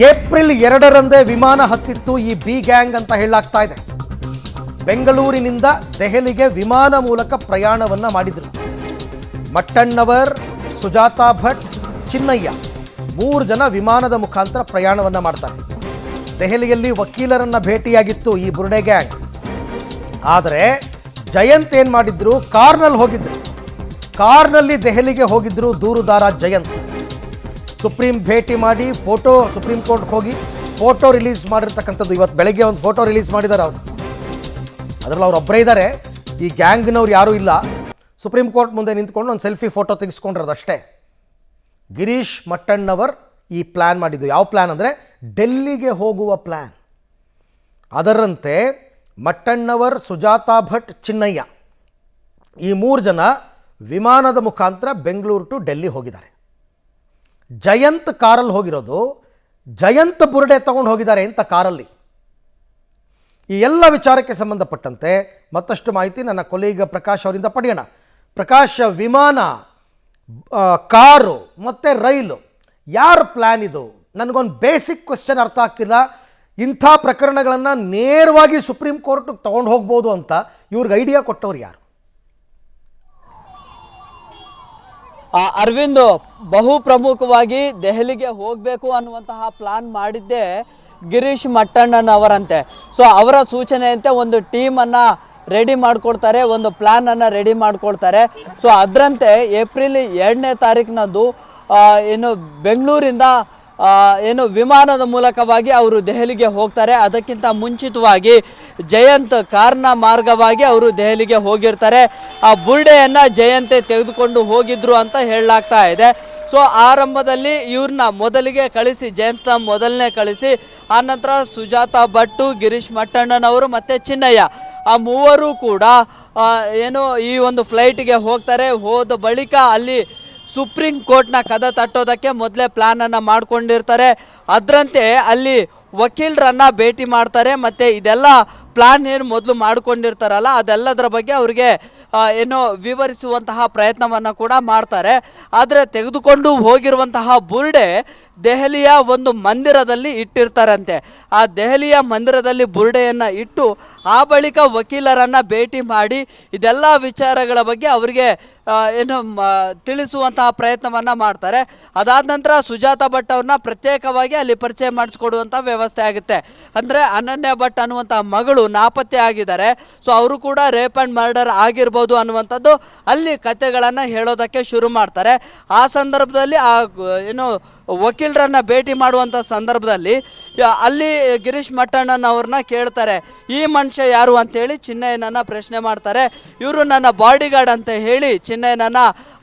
April 2ರಂದೇ ವಿಮಾನ ಹತ್ತಿತ್ತು ಈ B gang ಅಂತ ಹೇಳಲಾಗ್ತಾ ಇದೆ. ಬೆಂಗಳೂರಿನಿಂದ ದೆಹಲಿಗೆ ವಿಮಾನ ಮೂಲಕ ಪ್ರಯಾಣವನ್ನ ಮಾಡಿದ್ರು. ಮಟ್ಟಣ್ಣವರ್, ಸುಜಾತಾ ಭಟ್, ಚಿನ್ನಯ್ಯ 3 ಜನ ವಿಮಾನದ ಮುಖಾಂತರ ಪ್ರಯಾಣವನ್ನ ಮಾಡ್ತಾರೆ. ದೆಹಲಿಯಲ್ಲಿ ವಕೀಲರನ್ನ ಭೇಟಿಯಾಗಿತ್ತು ಈ ಬುರ್ಡೆ ಗ್ಯಾಂಗ್. ಆದರೆ ಜಯಂತ್ ಏನ್ ಮಾಡಿದ್ರು, ಕಾರ್ನಲ್ಲಿ ಹೋಗಿದ್ರು. ಕಾರ್ನಲ್ಲಿ ದೆಹಲಿಗೆ ಹೋಗಿದ್ರು ದೂರುದಾರ ಜಯಂತ್. ಸುಪ್ರೀಂ ಭೇಟಿ ಮಾಡಿ ಸುಪ್ರೀಂ ಕೋರ್ಟ್ಗೆ ಹೋಗಿ ಫೋಟೋ ರಿಲೀಸ್ ಮಾಡಿರ್ತಕ್ಕಂಥದ್ದು. ಇವತ್ತು ಬೆಳಗ್ಗೆ ಒಂದು ಫೋಟೋ ರಿಲೀಸ್ ಮಾಡಿದ್ದಾರೆ ಅವರು. ಅದರಲ್ಲಿ ಅವ್ರು ಒಬ್ಬರೇ ಇದ್ದಾರೆ, ಈ ಗ್ಯಾಂಗ್ನವ್ರು ಯಾರೂ ಇಲ್ಲ. ಸುಪ್ರೀಂ ಕೋರ್ಟ್ ಮುಂದೆ ನಿಂತ್ಕೊಂಡು ಒಂದು ಸೆಲ್ಫಿ ಫೋಟೋ ತೆಗೆಸ್ಕೊಂಡಿರೋದಷ್ಟೇ. ಗಿರೀಶ್ ಮಟ್ಟಣ್ಣವರ್ ಈ ಪ್ಲ್ಯಾನ್ ಮಾಡಿದ್ದು. ಯಾವ ಪ್ಲ್ಯಾನ್ ಅಂದರೆ ಡೆಲ್ಲಿಗೆ ಹೋಗುವ ಪ್ಲ್ಯಾನ್. ಅದರಂತೆ ಮಟ್ಟಣ್ಣವರ್, ಸುಜಾತಾ ಭಟ್, ಚಿನ್ನಯ್ಯ ಈ 3 ಜನ ವಿಮಾನದ ಮುಖಾಂತರ ಬೆಂಗಳೂರು ಟು ಡೆಲ್ಲಿ ಹೋಗಿದ್ದಾರೆ. ಜಯಂತ್ ಕಾರಲ್ಲಿ ಹೋಗಿರೋದು, ಜಯಂತ್ ಬುರ್ಡೆ ತಗೊಂಡು ಹೋಗಿದ್ದಾರೆ ಅಂತ ಕಾರಲ್ಲಿ. ಈ ಎಲ್ಲ ವಿಚಾರಕ್ಕೆ ಸಂಬಂಧಪಟ್ಟಂತೆ ಮತ್ತಷ್ಟು ಮಾಹಿತಿ ನನ್ನ ಕೊಲೀಗ ಪ್ರಕಾಶ್ ಅವರಿಂದ ಪಡೆಯೋಣ. ಪ್ರಕಾಶ್, ವಿಮಾನ, ಕಾರು ಮತ್ತು ರೈಲು ಯಾರ ಪ್ಲ್ಯಾನ್ ಇದು? ನನಗೊಂದು ಬೇಸಿಕ್ ಕ್ವೆಶ್ಚನ್ ಅರ್ಥ ಆಗ್ತಿಲ್ಲ. ಇಂಥ ಪ್ರಕರಣಗಳನ್ನು ನೇರವಾಗಿ ಸುಪ್ರೀಂ ಕೋರ್ಟ್ಗೆ ತೊಗೊಂಡು ಹೋಗ್ಬೋದು ಅಂತ ಇವ್ರಿಗೆ ಐಡಿಯಾ ಕೊಟ್ಟವ್ರು ಯಾರು? ಅರವಿಂದ್, ಬಹು ಪ್ರಮುಖವಾಗಿ ದೆಹಲಿಗೆ ಹೋಗಬೇಕು ಅನ್ನುವಂತಹ ಪ್ಲಾನ್ ಮಾಡಿದ್ದೇ ಗಿರೀಶ್ ಮಟ್ಟಣ್ಣನವರಂತೆ. ಸೊ ಅವರ ಸೂಚನೆಯಂತೆ ಒಂದು ಟೀಮನ್ನು ರೆಡಿ ಮಾಡ್ಕೊಳ್ತಾರೆ, ಒಂದು ಪ್ಲ್ಯಾನನ್ನು ರೆಡಿ ಮಾಡ್ಕೊಳ್ತಾರೆ. ಸೊ ಅದರಂತೆ ಏಪ್ರಿಲ್ 2ನೇ ತಾರೀಕಿನಂದು ಏನು ಬೆಂಗಳೂರಿಂದ ವಿಮಾನದ ಮೂಲಕವಾಗಿ ಅವರು ದೆಹಲಿಗೆ ಹೋಗ್ತಾರೆ. ಅದಕ್ಕಿಂತ ಮುಂಚಿತವಾಗಿ ಜಯಂತ್ ಕಾರ್ನ ಮಾರ್ಗವಾಗಿ ಅವರು ದೆಹಲಿಗೆ ಹೋಗಿರ್ತಾರೆ. ಆ ಬುರ್ಡೆಯನ್ನು ಜಯಂತೆ ತೆಗೆದುಕೊಂಡು ಹೋಗಿದ್ರು ಅಂತ ಹೇಳಲಾಗ್ತಾ ಇದೆ. ಸೊ ಆರಂಭದಲ್ಲಿ ಇವ್ರನ್ನ ಮೊದಲಿಗೆ ಕಳಿಸಿ, ಜಯಂತ ಮೊದಲನೇ ಕಳಿಸಿ, ಆನಂತರ ಸುಜಾತಾ ಭಟ್ಟು, ಗಿರೀಶ್ ಮಟ್ಟಣ್ಣನವರು ಮತ್ತು ಚಿನ್ನಯ್ಯ ಆ 3 ಕೂಡ ಈ ಒಂದು ಫ್ಲೈಟ್ಗೆ ಹೋಗ್ತಾರೆ. ಹೋದ ಬಳಿಕ ಅಲ್ಲಿ ಸುಪ್ರೀಂ ಕೋರ್ಟ್ನ ಕದ ತಟ್ಟೋದಕ್ಕೆ ಮೊದಲೇ ಪ್ಲ್ಯಾನನ್ನು ಮಾಡ್ಕೊಂಡಿರ್ತಾರೆ. ಅದರಂತೆ ಅಲ್ಲಿ ವಕೀಲರನ್ನು ಭೇಟಿ ಮಾಡ್ತಾರೆ. ಮತ್ತು ಇದೆಲ್ಲ ಪ್ಲ್ಯಾನ್ ಏನು ಮೊದಲು ಮಾಡ್ಕೊಂಡಿರ್ತಾರಲ್ಲ ಅದೆಲ್ಲದರ ಬಗ್ಗೆ ಅವರಿಗೆ ವಿವರಿಸುವಂತಹ ಪ್ರಯತ್ನವನ್ನು ಕೂಡ ಮಾಡ್ತಾರೆ. ಆದರೆ ತೆಗೆದುಕೊಂಡು ಹೋಗಿರುವಂತಹ ಬುರ್ಡೆ ದೆಹಲಿಯ ಒಂದು ಮಂದಿರದಲ್ಲಿ ಇಟ್ಟಿರ್ತಾರಂತೆ. ಆ ದೆಹಲಿಯ ಮಂದಿರದಲ್ಲಿ ಬುರ್ಡೆಯನ್ನು ಇಟ್ಟು ಆ ಬಳಿಕ ವಕೀಲರನ್ನು ಭೇಟಿ ಮಾಡಿ ಇದೆಲ್ಲ ವಿಚಾರಗಳ ಬಗ್ಗೆ ಅವರಿಗೆ ತಿಳಿಸುವಂತಹ ಪ್ರಯತ್ನವನ್ನು ಮಾಡ್ತಾರೆ. ಅದಾದ ನಂತರ ಸುಜಾತಾ ಭಟ್ ಅವ್ರನ್ನ ಪ್ರತ್ಯೇಕವಾಗಿ ಅಲ್ಲಿ ಪರಿಚಯ ಮಾಡಿಸ್ಕೊಡುವಂಥ ವ್ಯವಸ್ಥೆ ಆಗುತ್ತೆ. ಅಂದರೆ ಅನನ್ಯ ಭಟ್ ಅನ್ನುವಂಥ ಮಗಳು ನಾಪತ್ತೆ ಆಗಿದ್ದಾರೆ. ಸೊ ಅವರು ಕೂಡ ರೇಪ್ ಆ್ಯಂಡ್ ಮರ್ಡರ್ ಆಗಿರ್ಬೋದು ಅನ್ನುವಂಥದ್ದು ಅಲ್ಲಿ ಕಥೆಗಳನ್ನು ಹೇಳೋದಕ್ಕೆ ಶುರು ಮಾಡ್ತಾರೆ. ಆ ಸಂದರ್ಭದಲ್ಲಿ ವಕೀಲರನ್ನ ಭೇಟಿ ಮಾಡುವಂಥ ಸಂದರ್ಭದಲ್ಲಿ ಅಲ್ಲಿ ಗಿರೀಶ್ ಮಟ್ಟಣ್ಣನವ್ರನ್ನ ಕೇಳ್ತಾರೆ, ಈ ಮನುಷ್ಯ ಯಾರು ಅಂತೇಳಿ ಚಿನ್ನಯ್ಯನನ್ನ ಪ್ರಶ್ನೆ ಮಾಡ್ತಾರೆ. ಇವರು ನನ್ನ ಬಾಡಿಗಾರ್ಡ್ ಅಂತ ಹೇಳಿ ಚಿನ್ನಯ್ಯನನ್ನ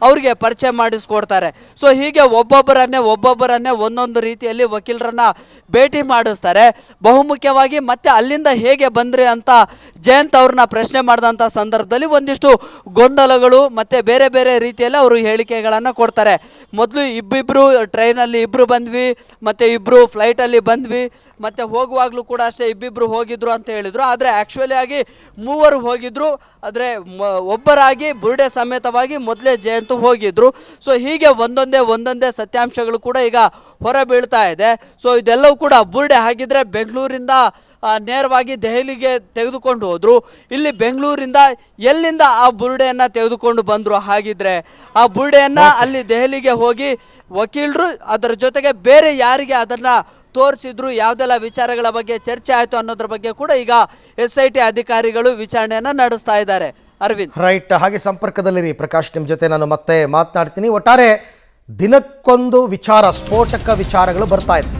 ಅವ್ರಿಗೆ ಪರಿಚಯ ಮಾಡಿಸ್ಕೊಡ್ತಾರೆ. ಸೊ ಹೀಗೆ ಒಬ್ಬೊಬ್ಬರನ್ನೇ ಒಂದೊಂದು ರೀತಿಯಲ್ಲಿ ವಕೀಲರನ್ನ ಭೇಟಿ ಮಾಡಿಸ್ತಾರೆ. ಬಹುಮುಖ್ಯವಾಗಿ ಮತ್ತೆ ಅಲ್ಲಿಂದ ಹೇಗೆ ಬಂದ್ರಿ ಅಂತ ಜಯಂತ್ ಅವ್ರನ್ನ ಪ್ರಶ್ನೆ ಮಾಡಿದಂಥ ಸಂದರ್ಭದಲ್ಲಿ ಒಂದಿಷ್ಟು ಗೊಂದಲಗಳು ಮತ್ತು ಬೇರೆ ಬೇರೆ ರೀತಿಯಲ್ಲಿ ಅವರು ಹೇಳಿಕೆಗಳನ್ನು ಕೊಡ್ತಾರೆ. ಮೊದಲು ಇಬ್ಬಿಬ್ಬರು ಟ್ರೈನಲ್ಲಿ ಇಬ್ಬರು ಬಂದ್ವಿ, ಮತ್ತು ಇಬ್ಬರು ಫ್ಲೈಟಲ್ಲಿ ಬಂದ್ವಿ, ಮತ್ತು ಹೋಗುವಾಗಲೂ ಕೂಡ ಅಷ್ಟೇ ಇಬ್ಬಿಬ್ಬರು ಹೋಗಿದ್ರು ಅಂತ ಹೇಳಿದರು. ಆದರೆ ಆ್ಯಕ್ಚುಲಿ ಆಗಿ 3 ಹೋಗಿದ್ರು. ಆದರೆ ಒಬ್ಬರಾಗಿ ಬುರ್ಡೆ ಸಮೇತವಾಗಿ ಮೊದಲೇ ಜಯಂತ್ ಹೋಗಿದ್ರು. ಸೊ ಹೀಗೆ ಒಂದೊಂದೇ ಸತ್ಯಾಂಶಗಳು ಕೂಡ ಈಗ ಹೊರ ಬೀಳ್ತಾ ಇದೆ. ಸೊ ಇದೆಲ್ಲವೂ ಕೂಡ ಬುರ್ಡೆ ಹಾಗಿದ್ರೆ ಬೆಂಗಳೂರಿಂದ ನೇರವಾಗಿ ದೆಹಲಿಗೆ ತೆಗೆದುಕೊಂಡು ಹೋದ್ರು. ಇಲ್ಲಿ ಬೆಂಗಳೂರಿಂದ ಎಲ್ಲಿಂದ ಆ ಬುರ್ಡೆಯನ್ನು ತೆಗೆದುಕೊಂಡು ಬಂದರು? ಹಾಗಿದ್ರೆ ಆ ಬುರ್ಡೆಯನ್ನು ಅಲ್ಲಿ ದೆಹಲಿಗೆ ಹೋಗಿ ವಕೀಲರು ಅದರ ಜೊತೆಗೆ ಬೇರೆ ಯಾರಿಗೆ ಅದನ್ನು ತೋರಿಸಿದ್ರು, ಯಾವುದೆಲ್ಲ ವಿಚಾರಗಳ ಬಗ್ಗೆ ಚರ್ಚೆ ಆಯಿತು ಅನ್ನೋದ್ರ ಬಗ್ಗೆ ಕೂಡ ಈಗ SIT ಅಧಿಕಾರಿಗಳು ವಿಚಾರಣೆಯನ್ನು ನಡೆಸ್ತಾ ಇದ್ದಾರೆ. ಅರವಿಂದ್, ರೈಟ್. ಹಾಗೆ ಸಂಪರ್ಕದಲ್ಲಿರಿ ಪ್ರಕಾಶ್, ನಿಮ್ಮ ಜೊತೆ ನಾನು ಮತ್ತೆ ಮಾತನಾಡ್ತೀನಿ. ಒಟ್ಟಾರೆ ದಿನಕ್ಕೊಂದು ವಿಚಾರ, ಸ್ಫೋಟಕ ವಿಚಾರಗಳು ಬರ್ತಾ ಇದೆ.